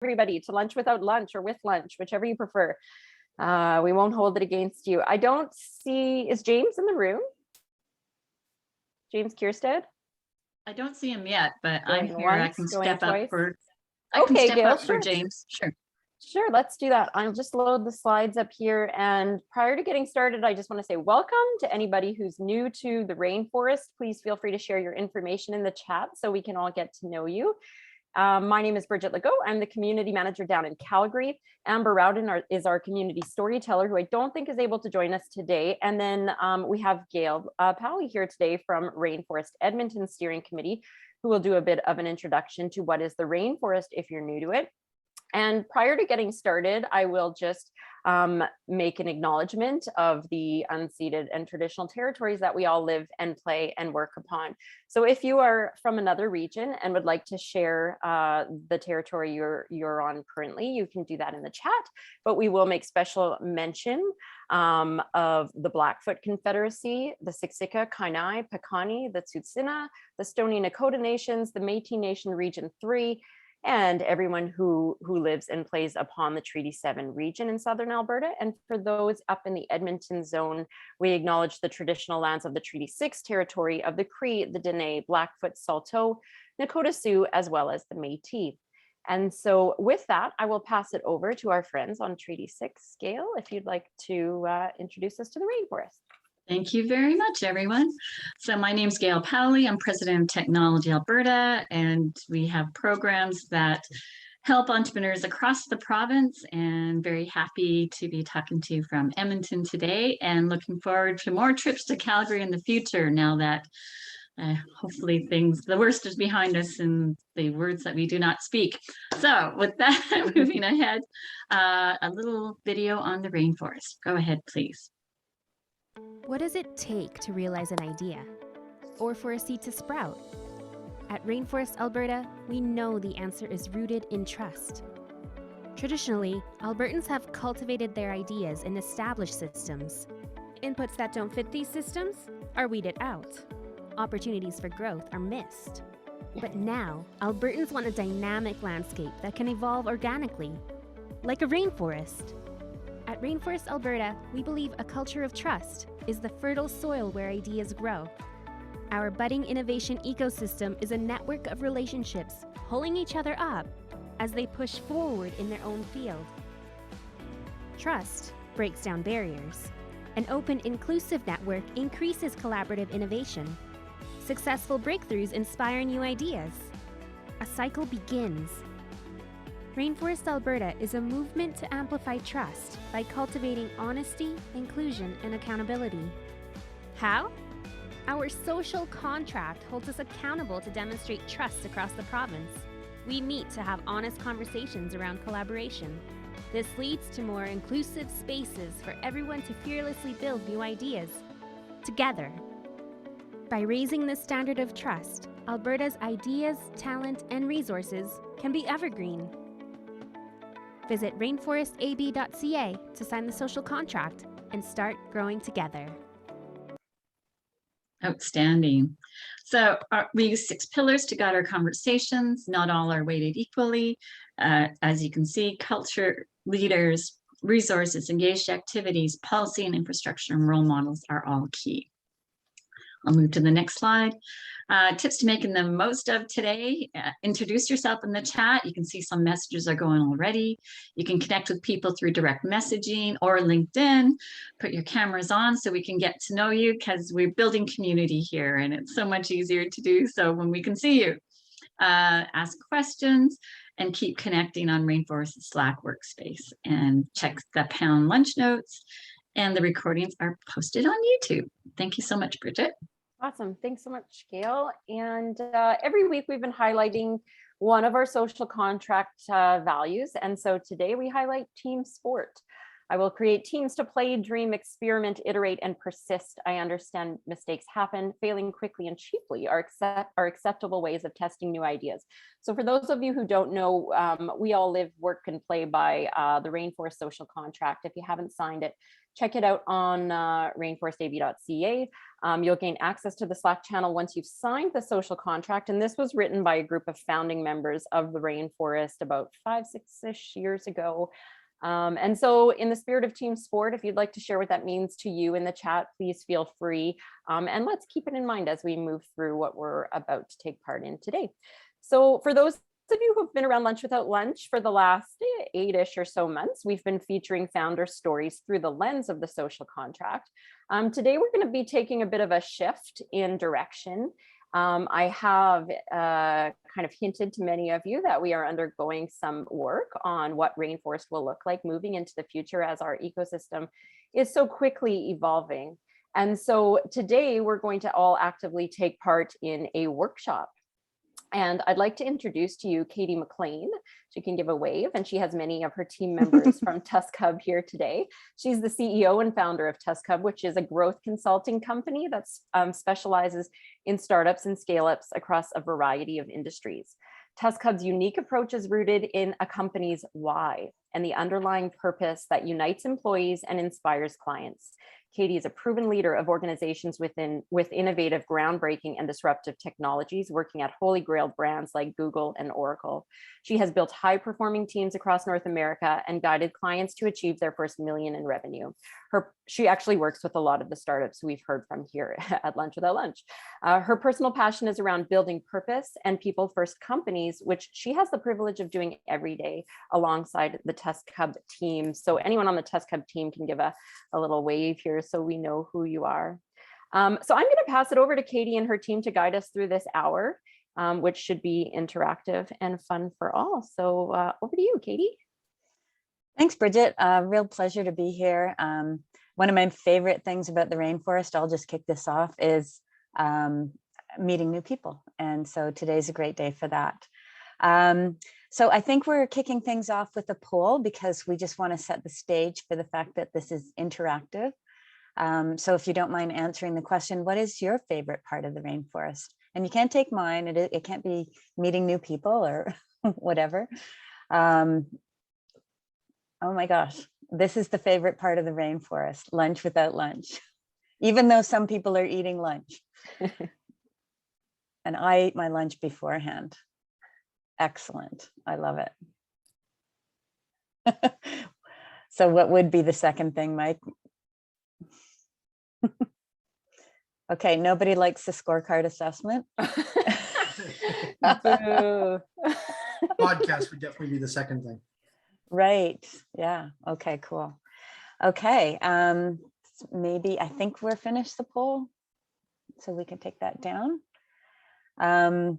everybody to lunch without lunch or with lunch, whichever you prefer. We won't hold it against you. I don't see, is James in the room? James Kierstead? I don't see him yet, but I'm Going here. I once, can going step up twice. for, Okay, Gail, for sure. James. Sure. Sure, let's do that. I'll just load the slides up here. And prior to getting started, I just want to say welcome to anybody who's new to the rainforest. Please feel free to share your information in the chat so we can all get to know you. My name is Bridget Legault. I'm the community manager down in Calgary. Amber Rowden is our community storyteller, who I don't think is able to join us today. And then we have Gail Powley here today from Rainforest Edmonton Steering Committee, who will do a bit of an introduction to what is the rainforest if you're new to it. And prior to getting started, I will just make an acknowledgement of the unceded and traditional territories that we all live and play and work upon. So if you are from another region and would like to share the territory you're on currently, you can do that in the chat, but we will make special mention of the Blackfoot Confederacy, the Siksika, Kainai, Piikani, the Tsuut'ina, the Stoney Nakoda Nations, the Métis Nation Region 3, and everyone who lives and plays upon the Treaty 7 region in southern Alberta. And for those up in the Edmonton zone, we acknowledge the traditional lands of the Treaty 6 territory of the Cree, the Dene, Blackfoot, Saulteaux, Nakota Sioux, as well as the Métis. And so with that, I will pass it over to our friends on Treaty 6. Gail, if you'd like to introduce us to the rainforest. Thank you very much, everyone. So my name is Gail Powley. I'm president of Technology Alberta, and we have programs that help entrepreneurs across the province, and very happy to be talking to you from Edmonton today, and looking forward to more trips to Calgary in the future now that hopefully the worst is behind us and the words that we do not speak. So with that, moving ahead, a little video on the rainforest. Go ahead, please. What does it take to realize an idea, or for a seed to sprout? At Rainforest Alberta, we know the answer is rooted in trust. Traditionally, Albertans have cultivated their ideas in established systems. Inputs that don't fit these systems are weeded out. Opportunities for growth are missed. But now, Albertans want a dynamic landscape that can evolve organically, like a rainforest. At Rainforest Alberta, we believe a culture of trust is the fertile soil where ideas grow. Our budding innovation ecosystem is a network of relationships pulling each other up as they push forward in their own field. Trust breaks down barriers. An open, inclusive network increases collaborative innovation. Successful breakthroughs inspire new ideas. A cycle begins. Rainforest Alberta is a movement to amplify trust by cultivating honesty, inclusion, and accountability. How? Our social contract holds us accountable to demonstrate trust across the province. We meet to have honest conversations around collaboration. This leads to more inclusive spaces for everyone to fearlessly build new ideas together. By raising the standard of trust, Alberta's ideas, talent, and resources can be evergreen. Visit rainforestab.ca to sign the social contract and start growing together. Outstanding. So we use 6 pillars to guide our conversations. Not all are weighted equally. As you can see, culture, leaders, resources, engaged activities, policy and infrastructure, and role models are all key. I'll move to the next slide. Tips to making the most of today. Introduce yourself in the chat. You can see some messages are going already. You can connect with people through direct messaging or LinkedIn. Put your cameras on so we can get to know you, because we're building community here and it's so much easier to do so when we can see you. Ask questions and keep connecting on Rainforest Slack workspace, and check the pound lunch notes, and the recordings are posted on YouTube. Thank you so much, Bridget. Awesome. Thanks so much, Gail. And every week we've been highlighting one of our social contract values. And so today we highlight team sport. I will create teams to play, dream, experiment, iterate, and persist. I understand mistakes happen. Failing quickly and cheaply are acceptable ways of testing new ideas. So for those of you who don't know, we all live, work, and play by the Rainforest Social Contract. If you haven't signed it, check it out on rainforestab.ca. You'll gain access to the Slack channel once you've signed the social contract. And this was written by a group of founding members of the Rainforest about 5-6-ish years ago. And so in the spirit of team sport, if you'd like to share what that means to you in the chat, please feel free. And let's keep it in mind as we move through what we're about to take part in today. So for those of you who've been around Lunch Without Lunch for the last 8-ish or so months, we've been featuring founder stories through the lens of the social contract. Today, we're going to be taking a bit of a shift in direction. I have kind of hinted to many of you that we are undergoing some work on what rainforest will look like moving into the future as our ecosystem is so quickly evolving. And so today we're going to all actively take part in a workshop. And I'd like to introduce to you Katie McLean. She can give a wave, and she has many of her team members from Tusk Hub here today. She's the CEO and founder of Tusk Hub, which is a growth consulting company that specializes in startups and scale-ups across a variety of industries. Tusk Hub's unique approach is rooted in a company's why and the underlying purpose that unites employees and inspires clients. Katie is a proven leader of organizations with innovative, groundbreaking, and disruptive technologies, working at holy grail brands like Google and Oracle. She has built high-performing teams across North America and guided clients to achieve their first $1 million in revenue. She actually works with a lot of the startups we've heard from here at Lunch Without Lunch. Her personal passion is around building purpose and people-first companies, which she has the privilege of doing every day alongside the Tusk Hub team. So anyone on the Tusk Hub team can give a little wave here so we know who you are. So I'm going to pass it over to Katie and her team to guide us through this hour, which should be interactive and fun for all. So over to you, Katie. Thanks, Bridget. Real pleasure to be here. One of my favorite things about the rainforest, I'll just kick this off, is meeting new people. And so today's a great day for that. So I think we're kicking things off with a poll because we just want to set the stage for the fact that this is interactive. So if you don't mind answering the question, what is your favorite part of the rainforest? And you can't take mine. It can't be meeting new people or whatever. Oh my gosh, this is the favorite part of the rainforest, Lunch Without Lunch, even though some people are eating lunch. And I ate my lunch beforehand. Excellent, I love it. So what would be the second thing, Mike? Okay, nobody likes the scorecard assessment. Podcast would definitely be the second thing. Right. Yeah. Okay, cool. Okay. Maybe I think we're finished the poll, so we can take that down. So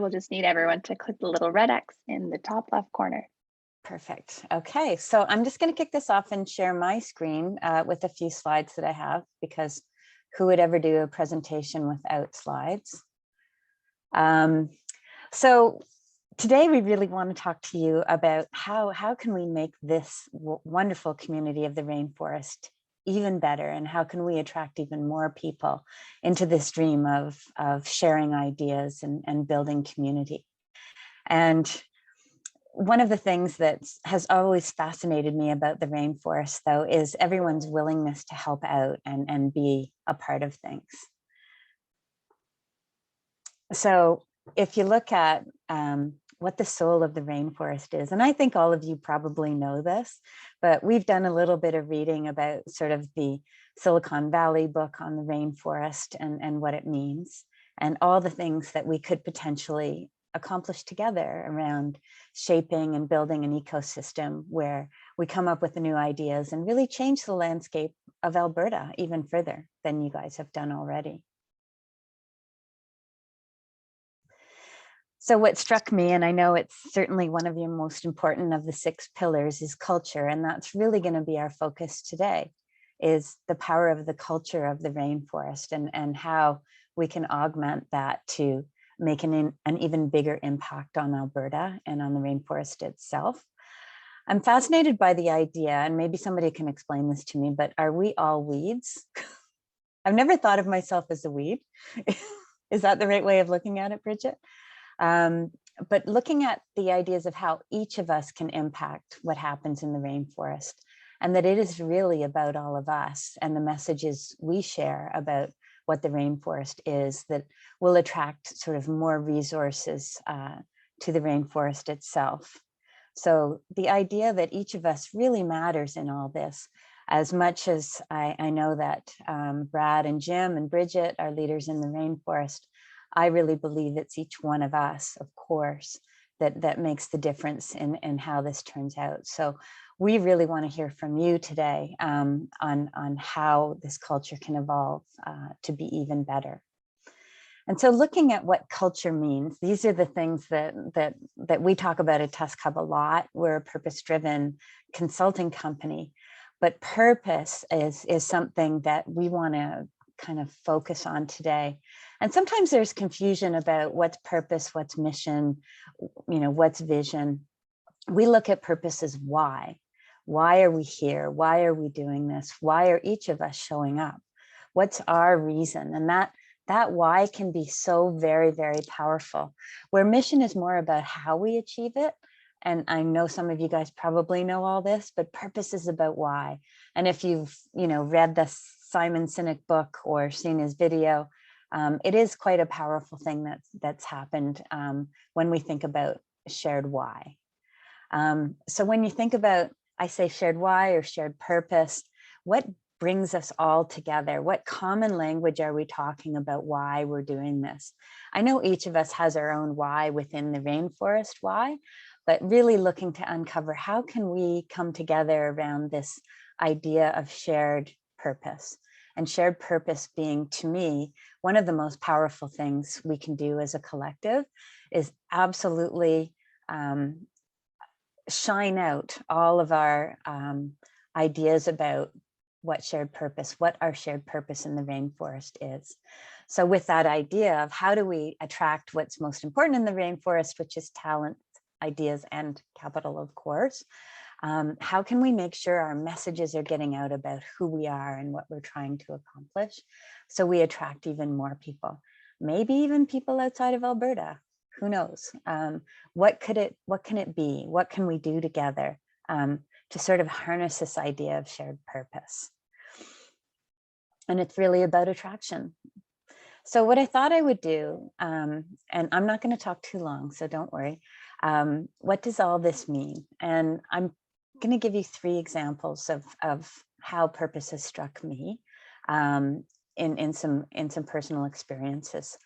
we'll just need everyone to click the little red X in the top left corner. Perfect. Okay, so I'm just going to kick this off and share my screen with a few slides that I have, because who would ever do a presentation without slides? So today we really want to talk to you about how can we make this wonderful community of the rainforest even better, and how can we attract even more people into this dream of sharing ideas and building community. And one of the things that has always fascinated me about the rainforest, though, is everyone's willingness to help out and be a part of things. So if you look at what the soul of the rainforest is, and I think all of you probably know this, but we've done a little bit of reading about sort of the Silicon Valley book on the rainforest and what it means, and all the things that we could potentially accomplish together around shaping and building an ecosystem where we come up with the new ideas and really change the landscape of Alberta even further than you guys have done already. So what struck me, and I know it's certainly one of your most important of the 6 pillars, is culture. And that's really going to be our focus today, is the power of the culture of the rainforest and how we can augment that to make an even bigger impact on Alberta and on the rainforest itself. I'm fascinated by the idea, and maybe somebody can explain this to me, but are we all weeds? I've never thought of myself as a weed. Is that the right way of looking at it, Bridget? But looking at the ideas of how each of us can impact what happens in the rainforest, and that it is really about all of us and the messages we share about what the rainforest is that will attract sort of more resources to the rainforest itself. So the idea that each of us really matters in all this, as much as I know that Brad and Jim and Bridget are leaders in the rainforest, I really believe it's each one of us, of course, that makes the difference in how this turns out. So we really want to hear from you today on how this culture can evolve to be even better. And so looking at what culture means, these are the things that we talk about at Tusk Hub a lot. We're a purpose-driven consulting company, but purpose is something that we want to kind of focus on today. And sometimes there's confusion about what's purpose, what's mission, what's vision. We look at purpose as why. Why are we here? Why are we doing this? Why are each of us showing up? What's our reason? And that why can be so very, very powerful, where mission is more about how we achieve it. And I know some of you guys probably know all this, but purpose is about why. And if you've, read the Simon Sinek book or seen his video, it is quite a powerful thing that's happened when we think about shared why. So when you think about, I say shared why or shared purpose, what brings us all together? What common language are we talking about why we're doing this? I know each of us has our own why within the rainforest why, but really looking to uncover how can we come together around this idea of shared purpose. And shared purpose being, to me, one of the most powerful things we can do as a collective is absolutely shine out all of our ideas about what our shared purpose in the rainforest is. So with that idea of how do we attract what's most important in the rainforest, which is talent, ideas, and capital, of course, how can we make sure our messages are getting out about who we are and what we're trying to accomplish, so we attract even more people, maybe even people outside of Alberta, who knows? What can it be? What can we do together to sort of harness this idea of shared purpose? And it's really about attraction. So what I thought I would do, and I'm not going to talk too long, so don't worry. What does all this mean? And I'm going to give you 3 examples of how purpose has struck me in some personal experiences.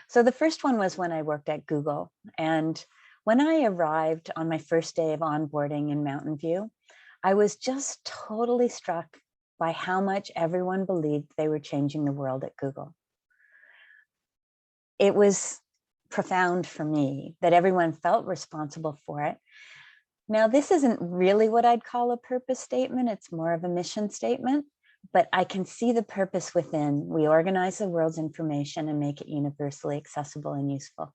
So the first one was when I worked at Google. And when I arrived on my first day of onboarding in Mountain View, I was just totally struck by how much everyone believed they were changing the world at Google. It was profound for me that everyone felt responsible for it. Now, this isn't really what I'd call a purpose statement. It's more of a mission statement, but I can see the purpose within. We organize the world's information and make it universally accessible and useful.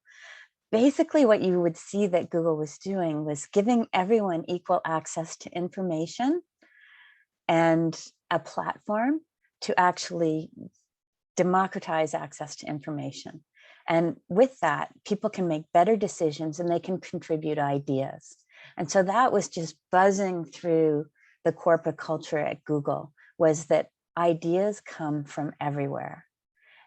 Basically, what you would see that Google was doing was giving everyone equal access to information and a platform to actually democratize access to information. And with that, people can make better decisions and they can contribute ideas. And so that was just buzzing through the corporate culture at Google, was that ideas come from everywhere.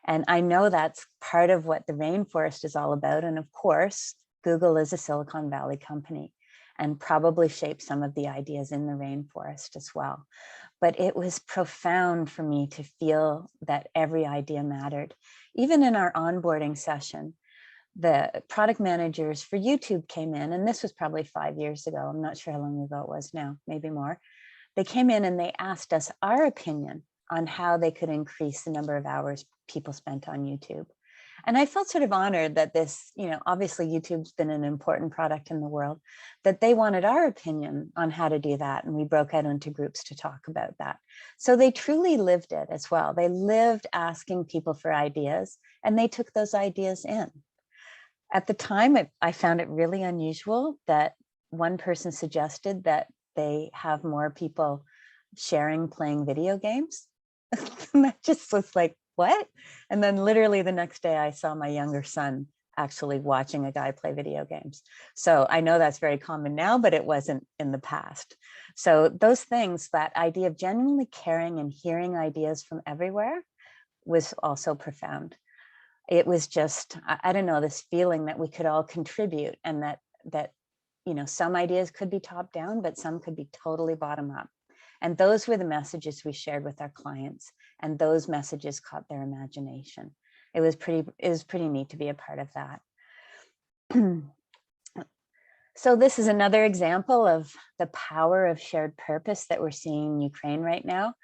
And I know that's part of what the rainforest is all about. And of course, Google is a Silicon Valley company and probably shaped some of the ideas in the rainforest as well. But it was profound for me to feel that every idea mattered. Even in our onboarding session, the product managers for YouTube came in, and this was probably 5 years ago. I'm not sure how long ago it was now, maybe more. They came in and they asked us our opinion on how they could increase the number of hours people spent on YouTube. And I felt sort of honored that this, obviously YouTube's been an important product in the world, that they wanted our opinion on how to do that. And we broke out into groups to talk about that. So they truly lived it as well. They lived asking people for ideas, and they took those ideas in. At the time, I found it really unusual that one person suggested that they have more people sharing playing video games. And that just was like, what? And then literally the next day I saw my younger son actually watching a guy play video games. So I know that's very common now, but it wasn't in the past. So those things, that idea of genuinely caring and hearing ideas from everywhere was also profound. It was just, I don't know, this feeling that we could all contribute, and that you know, some ideas could be top down, but some could be totally bottom up. And those were the messages we shared with our clients, and those messages caught their imagination. It was pretty neat to be a part of that. So this is another example of the power of shared purpose that we're seeing in Ukraine right now.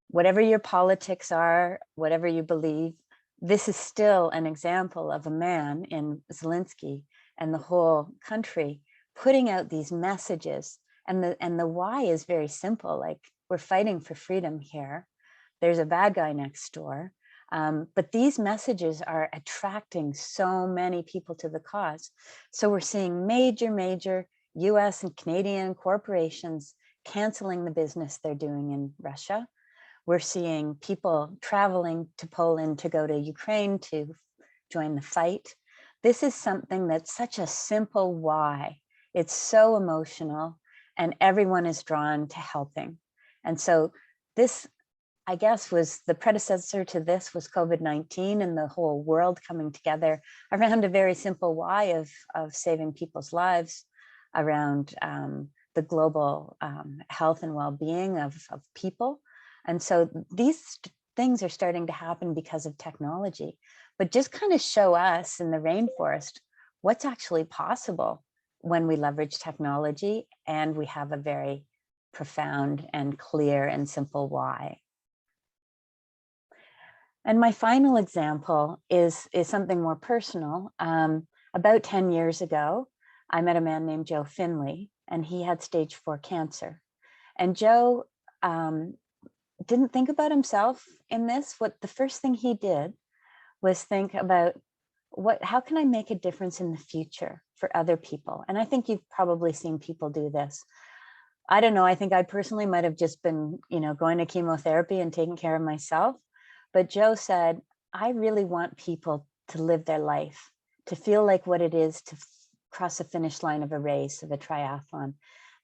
Whatever your politics are, whatever you believe, this is still an example of a man in Zelensky and the whole country putting out these messages. And the why is very simple. Like, we're fighting for freedom here. There's a bad guy next door. But these messages are attracting so many people to the cause. So we're seeing major US and Canadian corporations canceling the business they're doing in Russia. We're seeing people traveling to Poland to go to Ukraine to join the fight. This is something that's such a simple why. It's so emotional, and everyone is drawn to helping. And so this, I guess, was the predecessor to this was COVID-19 and the whole world coming together around a very simple why of saving people's lives, around the global health and well-being of people. And so these things are starting to happen because of technology, but just kind of show us in the rainforest what's actually possible when we leverage technology and we have a very profound and clear and simple why. And my final example is something more personal. About 10 years ago, I met a man named Joe Finley, and he had stage 4 cancer. And Joe didn't think about himself in this. What the first thing he did was think about how can I make a difference in the future for other people? And I think you've probably seen people do this. I don't know, I think I personally might have just been, you know, going to chemotherapy and taking care of myself. But Joe said, I really want people to live their life, to feel like what it is to cross the finish line of a race, of a triathlon.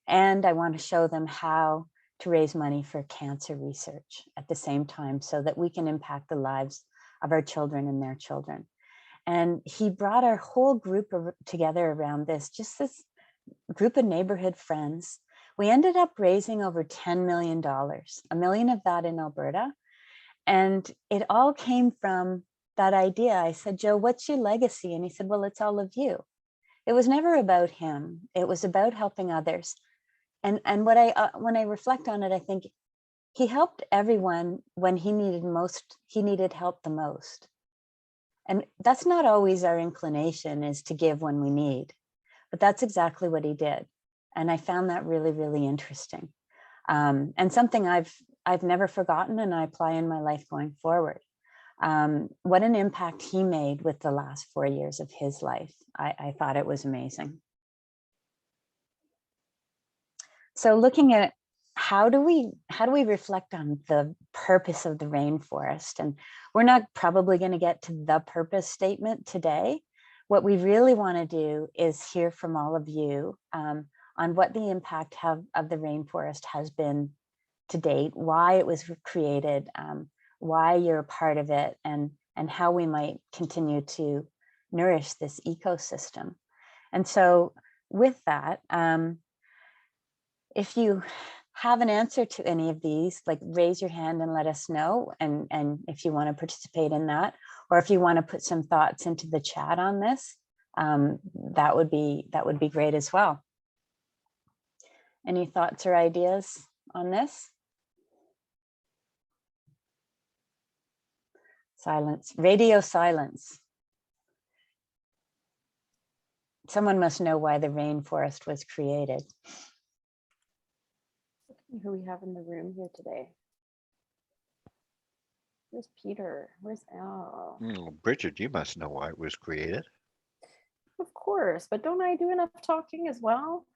And I want to show them how to raise money for cancer research at the same time, so that we can impact the lives of our children and their children. And he brought our whole group together around this, just this group of neighborhood friends. We ended up raising over $10 million, $1 million of that in Alberta. And it all came from that idea. I said, Joe, what's your legacy? And he said, well, it's all of you. It was never about him. It was about helping others. And what when I reflect on it, I think he helped everyone when he needed help the most. And that's not always our inclination, is to give when we need, but that's exactly what he did. And I found that really, really interesting. And something I've never forgotten, and I apply in my life going forward. What an impact he made with the last 4 years of his life. I thought it was amazing. So looking at how do we reflect on the purpose of the rainforest? And we're not probably going to get to the purpose statement today. What we really want to do is hear from all of you on what the impact of the rainforest has been to date, why it was created, why you're a part of it, and how we might continue to nourish this ecosystem. And so with that, if you have an answer to any of these, like, raise your hand and let us know. And if you want to participate in that, or if you want to put some thoughts into the chat on this, that would be great as well. Any thoughts or ideas on this? Silence, radio silence. Someone must know why the rainforest was created. Who we have in the room here today? Where's Peter? Where's Al? Bridget, you must know why it was created. Of course, but don't I do enough talking as well?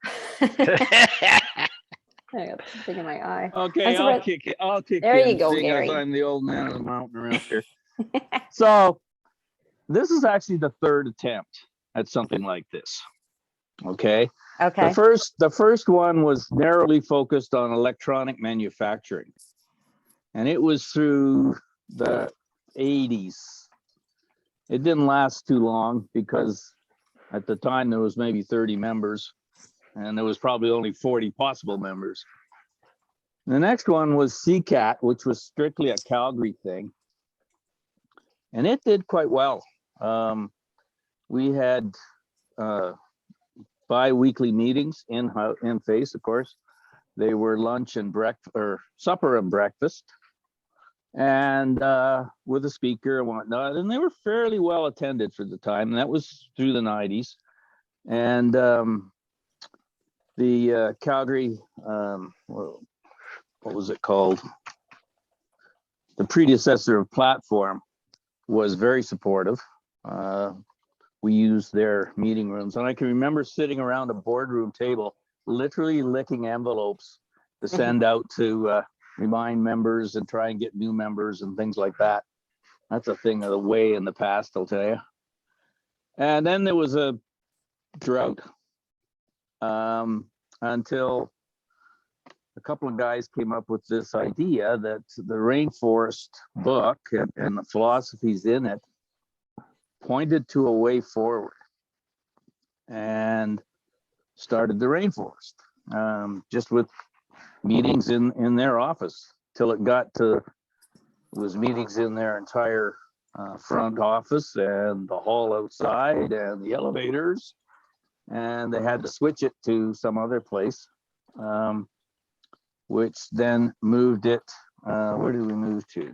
I got something in my eye. Okay, I'm I'll surprised- kick it. I'll kick There in, you go, seeing as Gary. I'm the old man of the mountain around here. So this is actually the third attempt at something like this. Okay. Okay. The first one was narrowly focused on electronic manufacturing. And it was through the 80s. It didn't last too long because at the time there was maybe 30 members and there was probably only 40 possible members. The next one was CCAT, which was strictly a Calgary thing. And it did quite well. We had bi-weekly meetings in face, of course. They were lunch and breakfast, or supper and breakfast, and with a speaker and whatnot. And they were fairly well attended for the time. And that was through the 90s. And the Calgary, what was it called? The predecessor of Platform was very supportive. We used their meeting rooms, and I can remember sitting around a boardroom table, literally licking envelopes to send out to remind members and try and get new members and things like that. That's a thing of the way in the past, I'll tell you. And then there was a drought until a couple of guys came up with this idea that the Rainforest book and the philosophies in it pointed to a way forward and started the Rainforest, just with meetings in their office till it got to, it was meetings in their entire front office and the hall outside and the elevators, and they had to switch it to some other place, which then moved it, where did we move to?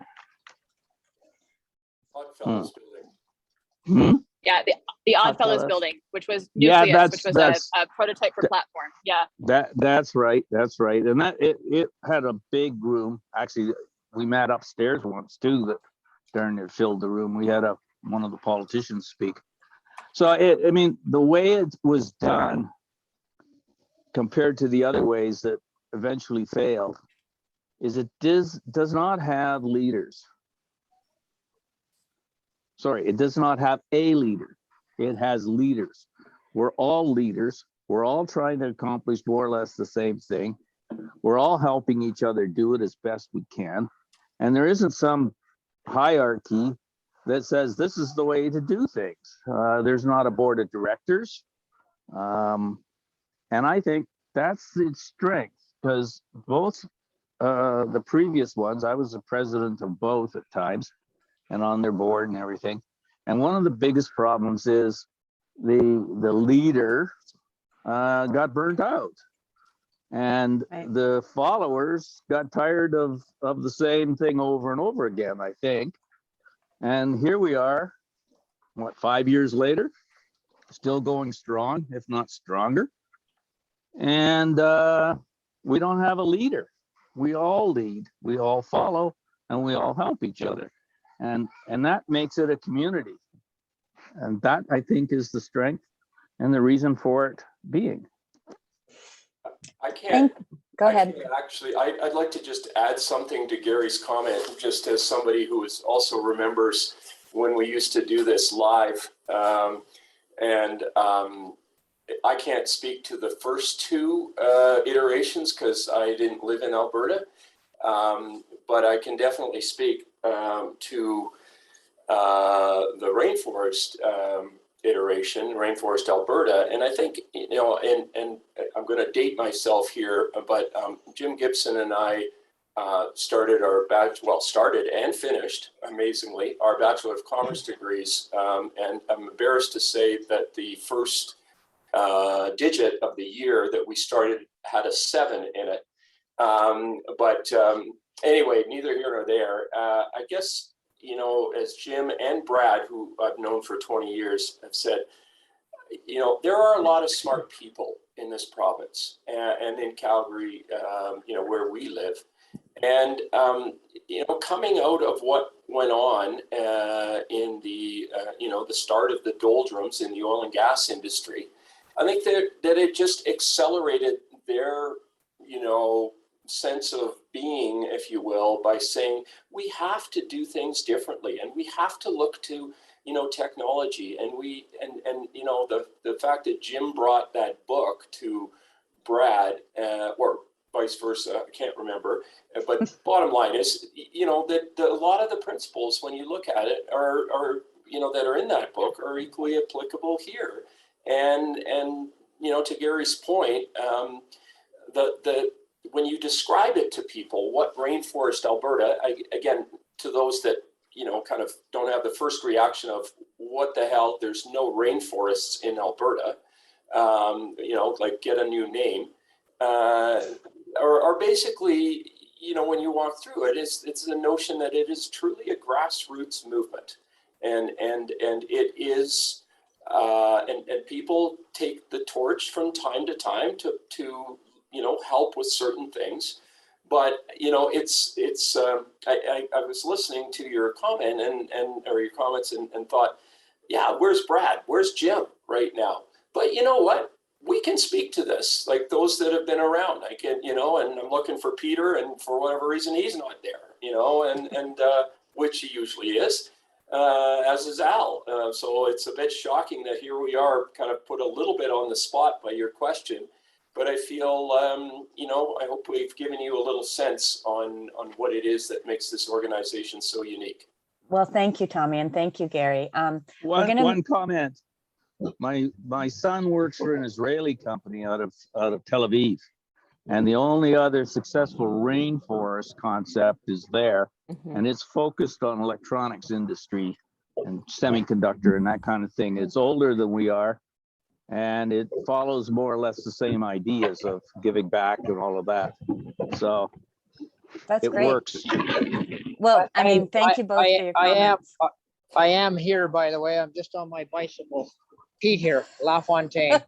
Oddfellows building. Hmm? Yeah, the Oddfellows Oddfellows. building, which was Yeah, Nucleus, which was that's a prototype for Platform. Yeah. That's right. And that it had a big room. Actually, we met upstairs once too. That darn near filled the room. We had one of the politicians speak. So I mean, the way it was done compared to the other ways that eventually failed is it does not have leaders. Sorry, it does not have a leader. It has leaders. We're all leaders. We're all trying to accomplish more or less the same thing. We're all helping each other do it as best we can. And there isn't some hierarchy that says this is the way to do things. There's not a board of directors. And I think that's its strength, because both the previous ones, I was the president of both at times and on their board and everything. And one of the biggest problems is the leader got burnt out, and Right. the followers got tired of the same thing over and over again, I think. And here we are, what, 5 years later, still going strong, if not stronger. And we don't have a leader. We all lead, we all follow, and we all help each other. And that makes it a community. And that, I think, is the strength and the reason for it being. I can't. Go ahead. Actually, I'd like to just add something to Gary's comment, just as somebody who also remembers when we used to do this live. I can't speak to the first two iterations because I didn't live in Alberta, but I can definitely speak to the Rainforest iteration, Rainforest Alberta. And I think, you know, and I'm going to date myself here, but Jim Gibson and I started and finished, amazingly, our Bachelor of Commerce degrees. And I'm embarrassed to say that the first digit of the year that we started had a 7 in it. Anyway, neither here nor there. I guess, you know, as Jim and Brad, who I've known for 20 years, have said, you know, there are a lot of smart people in this province and in Calgary, you know, where we live. And, you know, coming out of what went on in the, you know, the start of the doldrums in the oil and gas industry, I think that it just accelerated their sense of being, if you will, by saying we have to do things differently, and we have to look to technology, and the fact that Jim brought that book to Brad, or vice versa, I can't remember, but bottom line is that a lot of the principles, when you look at it, are that are in that book are equally applicable here. And to Gary's point, when you describe it to people, what Rainforest Alberta, again, to those that kind of don't have the first reaction of what the hell, there's no rainforests in Alberta, like get a new name, are basically, when you walk through it, it's the notion that it is truly a grassroots movement, and it is, and people take the torch from time to time to help with certain things. But I was listening to your comment or your comments and thought, yeah, where's Brad? Where's Jim right now? But you know what? We can speak to this, like those that have been around. I can, and I'm looking for Peter, and for whatever reason he's not there, and which he usually is, as is Al. So it's a bit shocking that here we are, kind of put a little bit on the spot by your question. But I feel, I hope we've given you a little sense on what it is that makes this organization so unique. Well, thank you, Tommy, and thank you, Gary. One comment. My son works for an Israeli company out of Tel Aviv, and the only other successful rainforest concept is there, and it's focused on electronics industry and semiconductor and that kind of thing. It's older than we are, and it follows more or less the same ideas of giving back and all of that. So that's it great. Works. Well, I mean, thank you both for your comments. I am here, by the way. I'm just on my bicycle. Pete here, LaFontaine.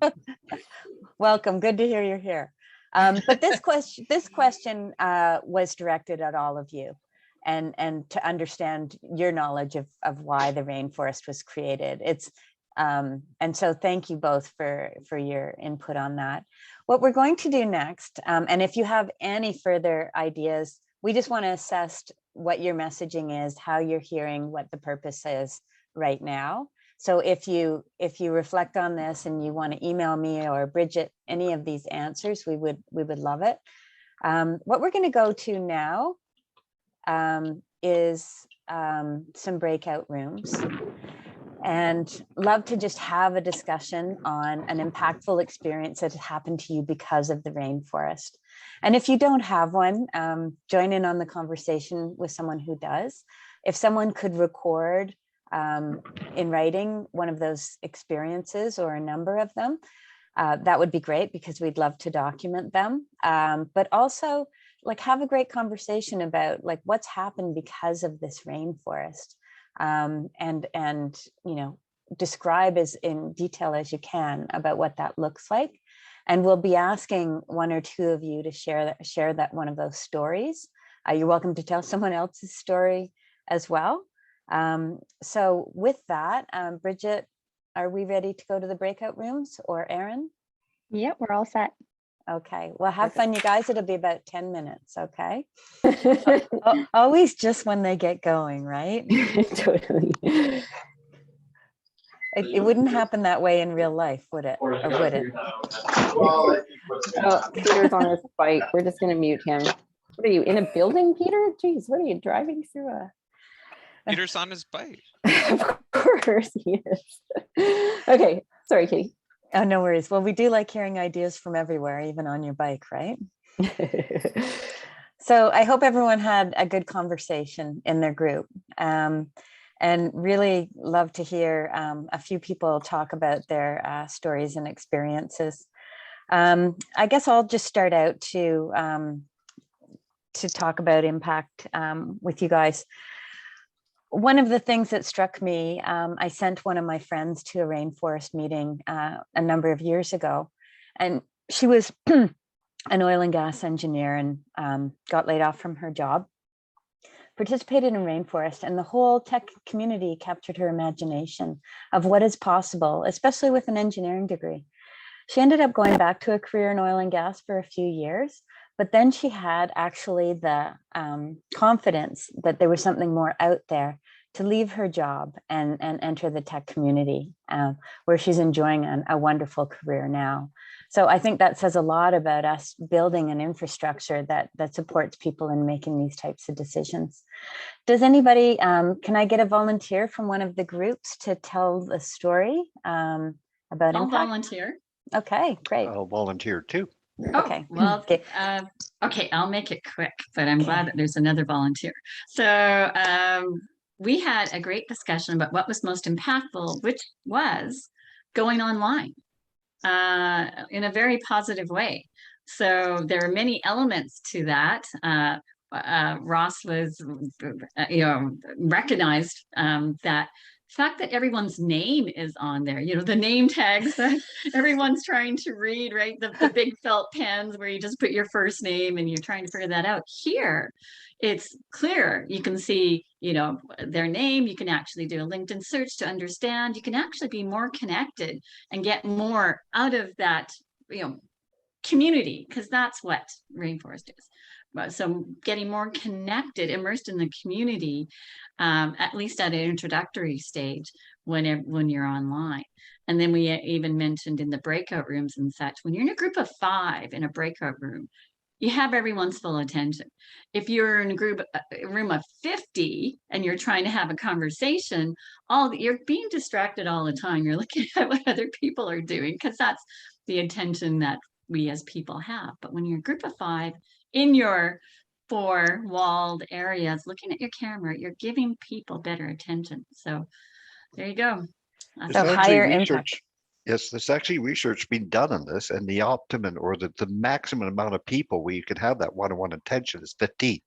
Welcome. Good to hear you're here. But this question was directed at all of you, and to understand your knowledge of why the rainforest was created. And so thank you both for your input on that. What we're going to do next, and if you have any further ideas, we just want to assess what your messaging is, how you're hearing, what the purpose is right now. So if you reflect on this and you want to email me or Bridget any of these answers, we would love it. What we're going to go to now is some breakout rooms, and love to just have a discussion on an impactful experience that happened to you because of the rainforest. And if you don't have one, join in on the conversation with someone who does. If someone could record in writing one of those experiences or a number of them, that would be great, because we'd love to document them. But also, like, have a great conversation about like what's happened because of this rainforest, and describe as in detail as you can about what that looks like. And we'll be asking one or two of you to share that one of those stories. You're welcome to tell someone else's story as well. So with that, Bridget, are we ready to go to the breakout rooms, or Erin? Yep, we're all set. Okay, well, have fun, you guys. It'll be about 10 minutes, okay? Always just when they get going, right? Totally. It wouldn't happen that way in real life, would it? Or would it? Oh, Peter's on his bike. We're just going to mute him. What are you, in a building, Peter? Jeez, what are you driving through a... Peter's on his bike. Of course he is. Okay, sorry, Katie. Oh, no worries. Well, we do like hearing ideas from everywhere, even on your bike, right? So I hope everyone had a good conversation in their group, and really love to hear a few people talk about their stories and experiences. I guess I'll just start out to talk about impact with you guys. One of the things that struck me, I sent one of my friends to a rainforest meeting a number of years ago, and she was an oil and gas engineer and got laid off from her job, participated in rainforest, and the whole tech community captured her imagination of what is possible, especially with an engineering degree. She ended up going back to a career in oil and gas for a few years, But then she had actually the confidence that there was something more out there to leave her job and enter the tech community, where she's enjoying a wonderful career now. So I think that says a lot about us building an infrastructure that supports people in making these types of decisions. Does anybody, can I get a volunteer from one of the groups to tell the story about I'll impact? volunteer. Okay, great. I'll volunteer too. Okay. Well, Okay. okay, I'll make it quick, but I'm glad Okay. that there's another volunteer. So we had a great discussion about what was most impactful, which was going online in a very positive way. So there are many elements to that. Ross was, recognized that fact that everyone's name is on there, the name tags that everyone's trying to read, right? The big felt pens where you just put your first name and you're trying to figure that out. Here, it's clear. You can see, their name. You can actually do a LinkedIn search to understand. You can actually be more connected and get more out of that, community, because that's what Rainforest is. So getting more connected, immersed in the community, at least at an introductory stage when you're online. And then we even mentioned in the breakout rooms and such, when you're in a group of 5 in a breakout room, you have everyone's full attention. If you're in a room of 50 and you're trying to have a conversation, you're being distracted all the time. You're looking at what other people are doing, because that's the attention that we as people have. But when you're a group of 5 in your 4 walled areas, looking at your camera, you're giving people better attention. So there you go. So higher impact. Yes, there's actually research being done on this, and the optimum or the maximum amount of people where you can have that one-on-one attention is 15.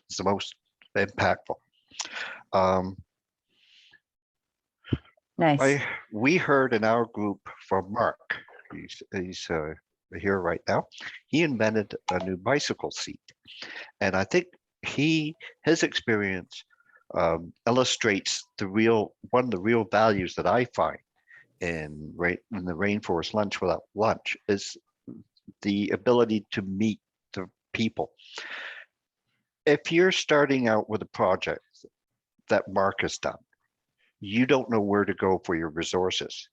It's the most impactful. Nice. We heard in our group from Mark. He's here right now. He invented a new bicycle seat, and I think his experience illustrates one of the real values that I find in the Rainforest Lunch Without Lunch is the ability to meet the people. If you're starting out with a project that Mark has done, you don't know where to go for your resources.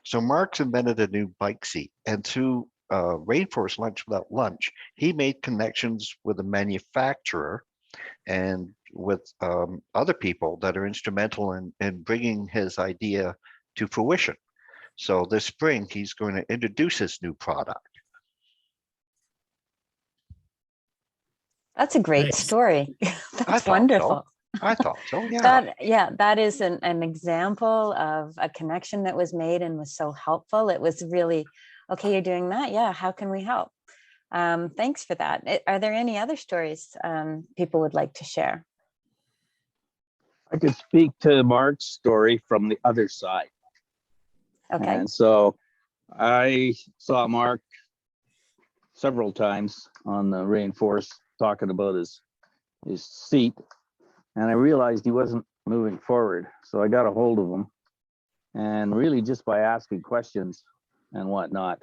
So Mark's invented a new bike seat, and through Rainforest Lunch Without Lunch, he made connections with a manufacturer and with other people that are instrumental in bringing his idea to fruition. So this spring, he's going to introduce his new product. That's a great story. That's wonderful. I thought so, yeah. That is an example of a connection that was made and was so helpful. It was really, okay, you're doing that. Yeah, how can we help? Thanks for that. Are there any other stories people would like to share? I could speak to Mark's story from the other side. Okay. And so I saw Mark several times on the Rainforest talking about his seat, and I realized he wasn't moving forward. So I got a hold of him, and really just by asking questions and whatnot,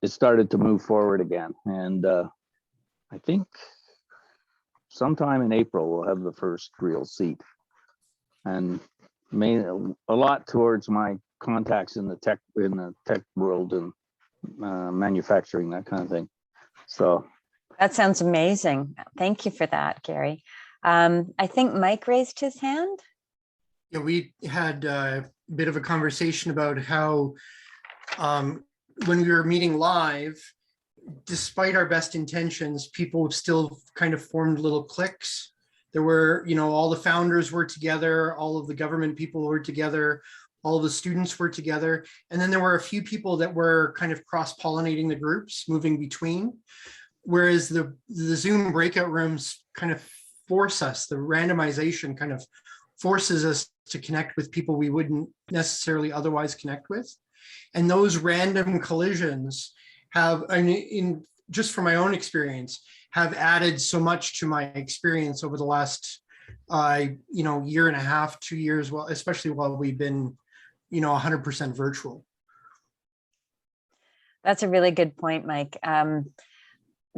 it started to move forward again. And I think sometime in April, we'll have the first real seat, and made a lot towards my contacts in the tech world and manufacturing, that kind of thing. So that sounds amazing. Thank you for that, Gary. I think Mike raised his hand. Yeah, we had a bit of a conversation about how when we were meeting live, despite our best intentions, people still kind of formed little cliques. There were, all the founders were together, all of the government people were together, all of the students were together. And then there were a few people that were kind of cross-pollinating the groups, moving between. Whereas the Zoom breakout rooms kind of force us, the randomization kind of forces us to connect with people we wouldn't necessarily otherwise connect with. And those random collisions have, just from my own experience, have added so much to my experience over the last, year and a half, 2 years, well, especially while we've been, 100% virtual. That's a really good point, Mike.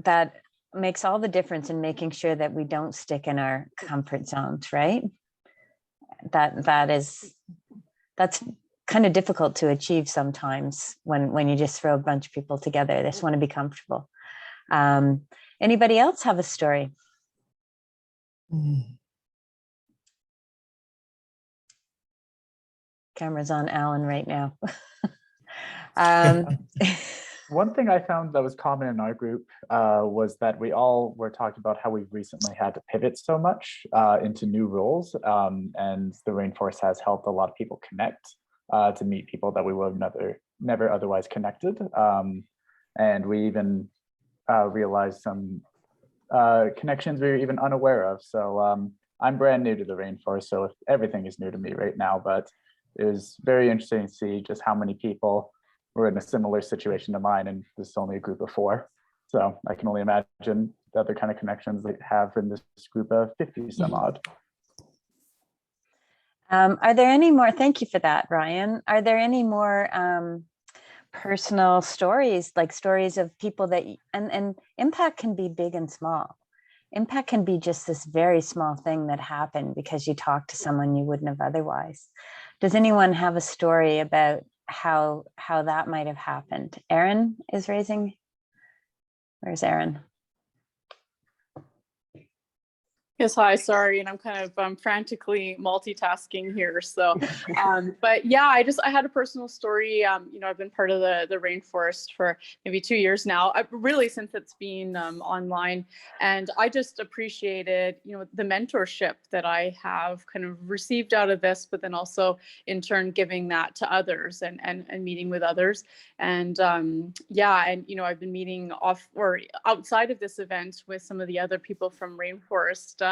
that makes all the difference in making sure that we don't stick in our comfort zones, right? That's kind of difficult to achieve sometimes when you just throw a bunch of people together. They just want to be comfortable. Anybody else have a story? Camera's on Alan right now. One thing I found that was common in our group was that we all were talking about how we recently had to pivot so much into new roles, and the rainforest has helped a lot of people connect to meet people that we would have never otherwise connected. And we even realized some connections we were even unaware of. So I'm brand new to the rainforest, so everything is new to me right now, but it was very interesting to see just how many people were in a similar situation to mine, and this is only a group of 4. So I can only imagine the other kind of connections they have in this group of 50 some odd. Are there any more, thank you for that, Ryan. Are there any more personal stories, like stories of people that, and impact can be big and small. Impact can be just this very small thing that happened because you talked to someone you wouldn't have otherwise. Does anyone have a story about how that might have happened? Erin is raising. Where's Erin? Yes, hi, sorry, and I'm kind of frantically multitasking here. So, but yeah, I had a personal story. You know, I've been part of the rainforest for maybe 2 years now, really since it's been online, and I just appreciated, you know, the mentorship that I have kind of received out of this, but then also in turn giving that to others and meeting with others. And yeah, and you know, I've been meeting off or outside of this event with some of the other people from Rainforest,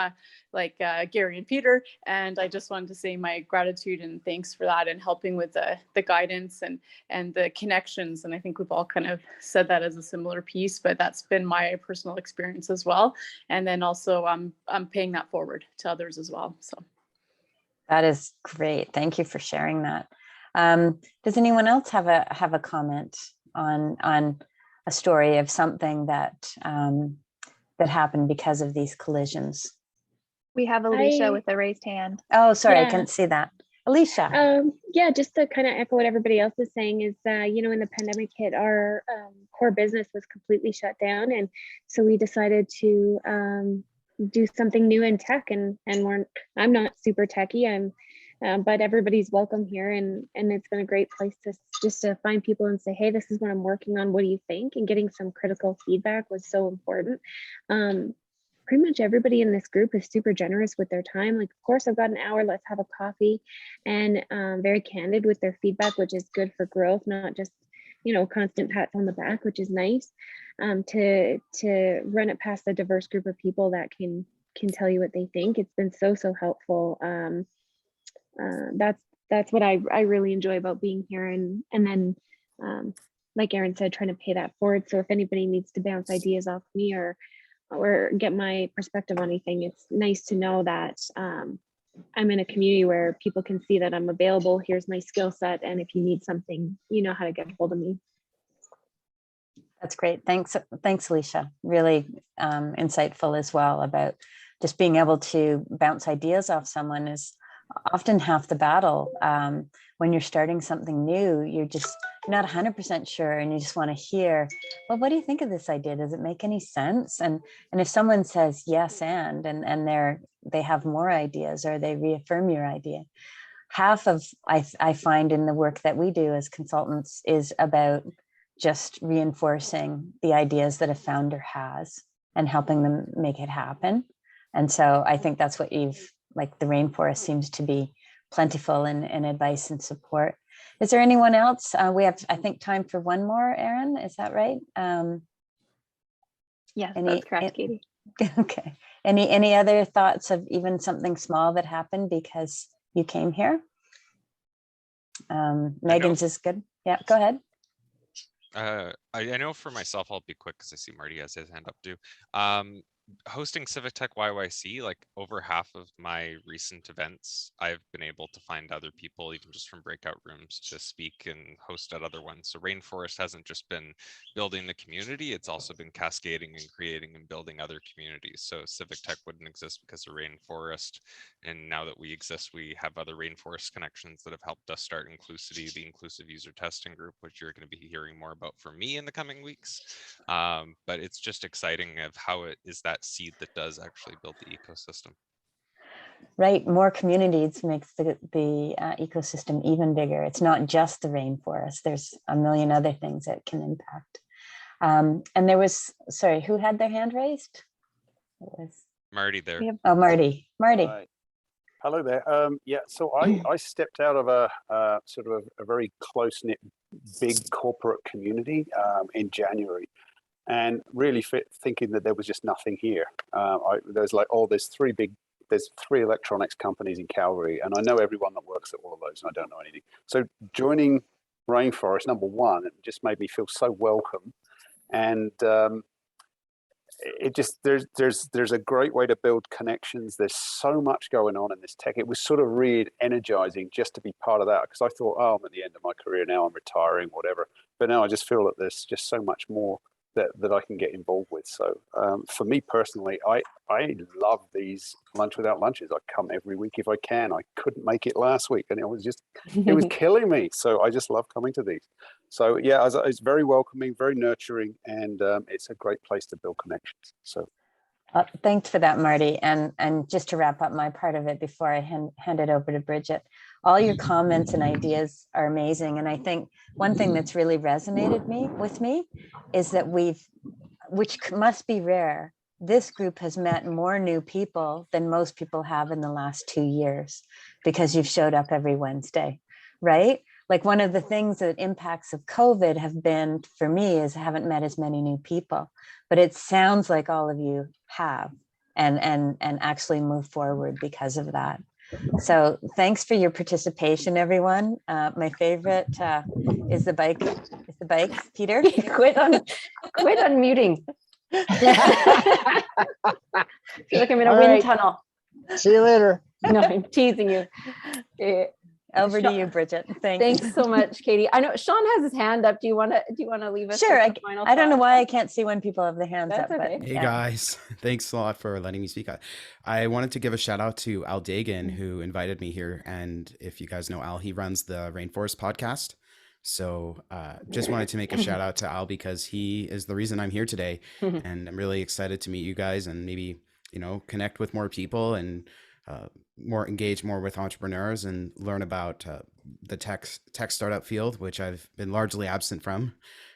like Gary and Peter, and I just wanted to say my gratitude and thanks for that and helping with the guidance and the connections. And I think we've all kind of said that as a similar piece, but that's been my personal experience as well. And then also I'm paying that forward to others as well. So that is great. Thank you for sharing that. Does anyone else have a comment on a story of something that that happened because of these collisions? We have Alicia with a raised hand. Oh, sorry, Yeah. I couldn't see that. Alicia. Yeah, just to kind of echo what everybody else is saying is that, you know, when the pandemic hit, our core business was completely shut down. And so we decided to do something new in tech, and I'm not super techie, but everybody's welcome here, and it's been a great place to find people and say, hey, this is what I'm working on, what do you think? And getting some critical feedback was so important. Pretty much everybody in this group is super generous with their time. Like, of course, I've got an hour, let's have a coffee, and very candid with their feedback, which is good for growth, not just, you know, constant pats on the back, which is nice. To run it past a diverse group of people that can tell you what they think. It's been so helpful. That's what I really enjoy about being here, and then like Erin said, trying to pay that forward. So if anybody needs to bounce ideas off me or get my perspective on anything, it's nice to know that I'm in a community where people can see that I'm available. Here's my skill set, and if you need something, you know how to get a hold of me. That's great. Thanks, Alicia. Really insightful as well about just being able to bounce ideas off someone is often half the battle. When you're starting something new, you're just not 100% sure, and you just want to hear, well, what do you think of this idea? Does it make any sense? And if someone says yes and they have more ideas, or they reaffirm your idea, half of I find in the work that we do as consultants is about just reinforcing the ideas that a founder has and helping them make it happen. And so I think that's what like the rainforest seems to be plentiful in advice and support. Is there anyone else? We have, I think, time for one more, Erin, is that right? Yes, that's correct, Katie. Okay. Any other thoughts of even something small that happened because you came here? Megan's is good. Yeah, go ahead. I know for myself, I'll be quick because I see Marty has his hand up too. hosting Civic Tech YYC, like over half of my recent events, I've been able to find other people, even just from breakout rooms, to speak and host at other ones. So Rainforest hasn't just been building the community, it's also been cascading and creating and building other communities. So Civic Tech wouldn't exist because of Rainforest. And now that we exist, we have other Rainforest connections that have helped us start Inclusivity, the inclusive user testing group, which you're going to be hearing more about from me in the coming weeks. But it's just exciting of how it is that seed that does actually build the ecosystem. Right, more communities makes the ecosystem even bigger. It's not just the rainforest. There's a million other things that can impact. And there was, sorry, who had their hand raised? It was Marty there. Oh, Marty. Hi. Hello there. Yeah, so I stepped out of a sort of a very close-knit, big corporate community in January, and really thinking that there was just nothing here. There's like, there's three electronics companies in Calgary, and I know everyone that works at all of those, and I don't know anything. So joining Rainforest, number one, it just made me feel so welcome, and it just there's a great way to build connections. There's so much going on in this tech. It was sort of really energizing just to be part of that, because I thought, oh, I'm at the end of my career now, I'm retiring, whatever. But now I just feel that there's just so much more that I can get involved with. So for me personally, I love these lunch without lunches. I come every week if I can. I couldn't make it last week, and it was killing me. So I just love coming to these. So yeah, it's very welcoming, very nurturing, and it's a great place to build connections. So thanks for that, Marty. And just to wrap up my part of it before I hand it over to Bridget, all your comments and ideas are amazing. And I think one thing that's really resonated with me is that which must be rare, this group has met more new people than most people have in the last 2 years, because you've showed up every Wednesday, right? Like, one of the things that impacts of COVID have been for me is I haven't met as many new people, but it sounds like all of you have and actually move forward because of that. So thanks for your participation, everyone. My favorite is the bike. Is the bikes, Peter? quit unmuting. I feel like I'm in a wind tunnel. See you later. No, I'm teasing you. Over to you, Bridget. Thanks so much, Katie. I know Sean has his hand up. Do you want to leave us? Sure. Final I don't know thoughts? why I can't see when people have their hands That's up. okay. But Hey guys, thanks a lot for letting me speak. I wanted to give a shout out to Al Dagan, who invited me here. And if you guys know Al, he runs the Rainforest podcast. So just wanted to make a shout out to Al, because he is the reason I'm here today. And I'm really excited to meet you guys and maybe, connect with more people and engage more with entrepreneurs and learn about the tech startup field, which I've been largely absent from.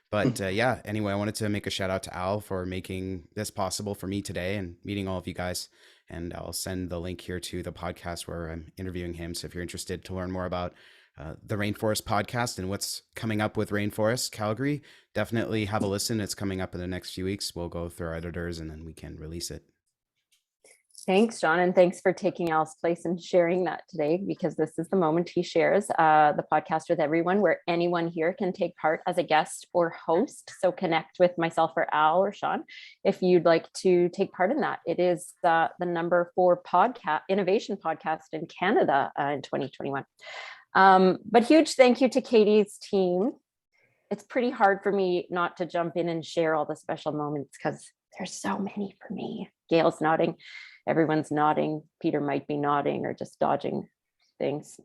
But yeah, anyway, I wanted to make a shout out to Al for making this possible for me today and meeting all of you guys. And I'll send the link here to the podcast where I'm interviewing him. So if you're interested to learn more about the Rainforest podcast and what's coming up with Rainforest Calgary, definitely have a listen. It's coming up in the next few weeks. We'll go through our editors and then we can release it. Thanks, John, and thanks for taking Al's place and sharing that today, because this is the moment he shares the podcast with everyone, where anyone here can take part as a guest or host. So connect with myself or Al or Sean if you'd like to take part in that. It is the number 4 innovation podcast in Canada in 2021. But huge thank you to Katie's team. It's pretty hard for me not to jump in and share all the special moments, because there's so many for me. Gail's nodding. Everyone's nodding. Peter might be nodding or just dodging things.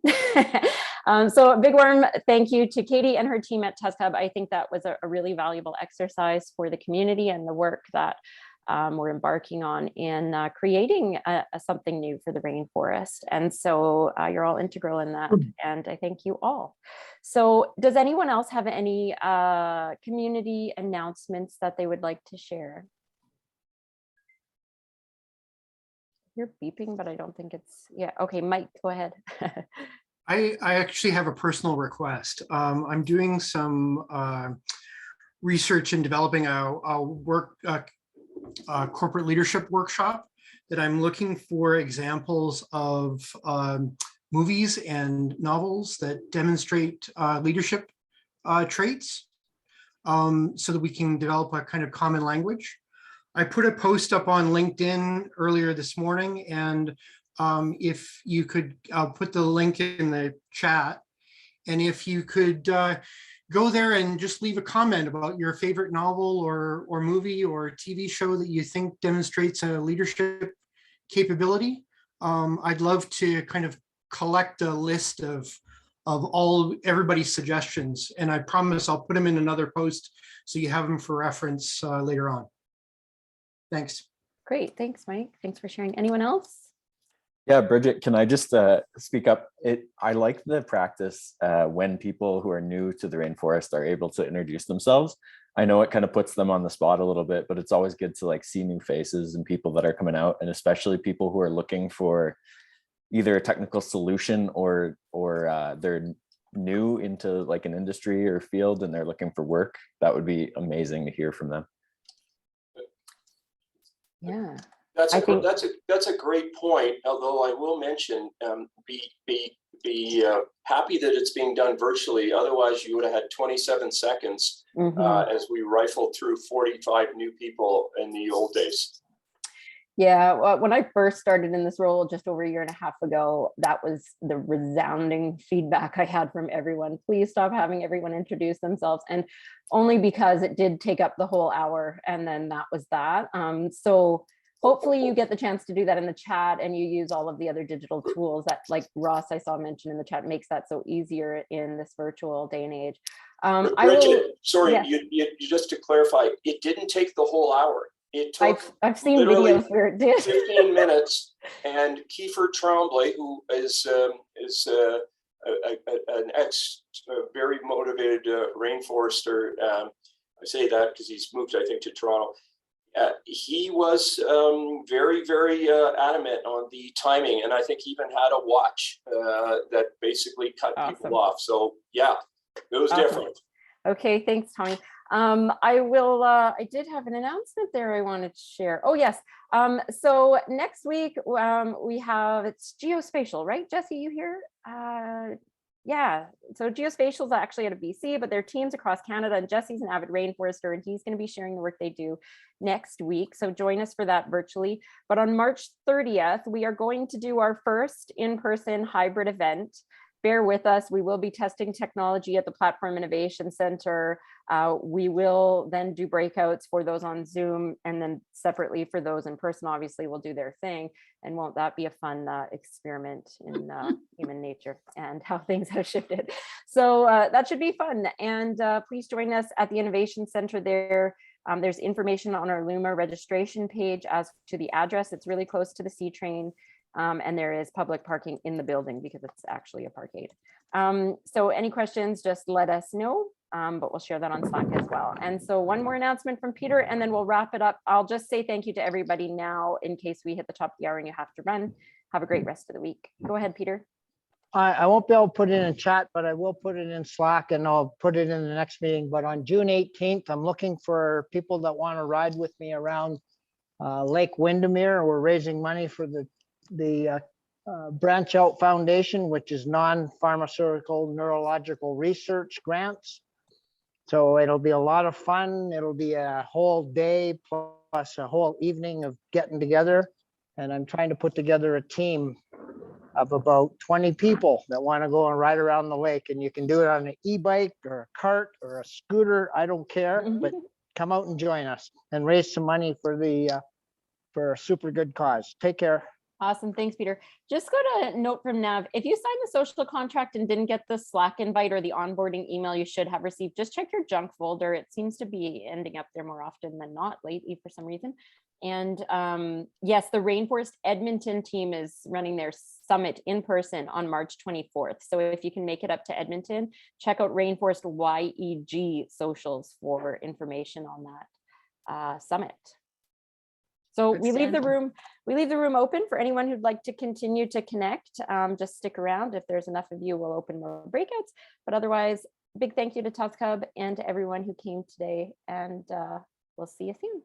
So a big warm thank you to Katie and her team at Test Hub. I think that was a really valuable exercise for the community and the work that we're embarking on in creating something new for the rainforest. And so you're all integral in that. And I thank you all. So does anyone else have any community announcements that they would like to share? You're beeping, but I don't think it's, yeah. Okay, Mike, go ahead. I actually have a personal request. I'm doing some research and developing a corporate leadership workshop that I'm looking for examples of movies and novels that demonstrate leadership traits, so that we can develop a kind of common language. I put a post up on LinkedIn earlier this morning, and if you could, I'll put the link in the chat. And if you could go there and just leave a comment about your favorite novel or movie or TV show that you think demonstrates a leadership capability. I'd love to kind of collect a list of everybody's suggestions, and I promise I'll put them in another post so you have them for reference later on. Thanks. Great, thanks, Mike. Thanks for sharing. Anyone else? Yeah, Bridget, can I just speak up? I like the practice when people who are new to the rainforest are able to introduce themselves. I know it kind of puts them on the spot a little bit, but it's always good to like see new faces and people that are coming out, and especially people who are looking for either a technical solution or they're new into like an industry or field and they're looking for work. That would be amazing to hear from them. Yeah. That's a great point. Although I will mention, be happy that it's being done virtually. Otherwise, you would have had 27 seconds as we rifled through 45 new people in the old days. Yeah, well, when I first started in this role just over a year and a half ago, that was the resounding feedback I had from everyone. Please stop having everyone introduce themselves, and only because it did take up the whole hour, and then that was that. So hopefully you get the chance to do that in the chat, and you use all of the other digital tools that, like Ross I saw mentioned in the chat, makes that so easier in this virtual day and age. Bridget, sorry, yes. you just to clarify, it didn't take the whole hour. It took I've seen videos where it did 15 minutes, and Kiefer Tremblay, who is an very motivated rainforester. I say that because he's moved, I think, to Toronto. He was very, very adamant on the timing, and I think he even had a watch that basically cut people off. So yeah, it was different. Okay, thanks, Tommy. I did have an announcement there I wanted to share. Oh yes, so next week we have, it's geospatial, right? Jesse, you here? Yeah, so geospatial is actually out of BC, but they're teams across Canada, and Jesse's an avid rainforester, and he's going to be sharing the work they do next week. So join us for that virtually. But on March 30th, we are going to do our first in-person hybrid event. Bear with us. We will be testing technology at the Platform Innovation Center. We will then do breakouts for those on Zoom, and then separately for those in person, obviously will do their thing. And won't that be a fun experiment in human nature and how things have shifted. So that should be fun. And please join us at the Innovation Center there. There's information on our LUMA registration page as to the address. It's really close to the C train. And there is public parking in the building because it's actually a parkade. So any questions, just let us know, but we'll share that on Slack as well. And so one more announcement from Peter, and then we'll wrap it up. I'll just say thank you to everybody now in case we hit the top of the hour and you have to run. Have a great rest of the week. Go ahead, Peter. I won't be able to put it in chat, but I will put it in Slack, and I'll put it in the next meeting. But on June 18th, I'm looking for people that want to ride with me around Lake Windermere. We're raising money for the Branch Out Foundation, which is non-pharmaceutical neurological research grants. So it'll be a lot of fun. It'll be a whole day plus a whole evening of getting together. And I'm trying to put together a team of about 20 people that want to go and ride around the lake. And you can do it on an e-bike or a cart or a scooter. I don't care, but come out and join us and raise some money for for a super good cause. Take care. Awesome. Thanks, Peter. Just got a note from Nav. If you signed the social contract and didn't get the Slack invite or the onboarding email you should have received, just check your junk folder. It seems to be ending up there more often than not lately for some reason. And yes, the Rainforest Edmonton team is running their summit in person on March 24th. So if you can make it up to Edmonton, check out Rainforest YEG socials for information on that summit. So we leave the room open for anyone who'd like to continue to connect. Just stick around. If there's enough of you, we'll open more breakouts. But otherwise, big thank you to Tusk Hub and to everyone who came today. And we'll see you soon.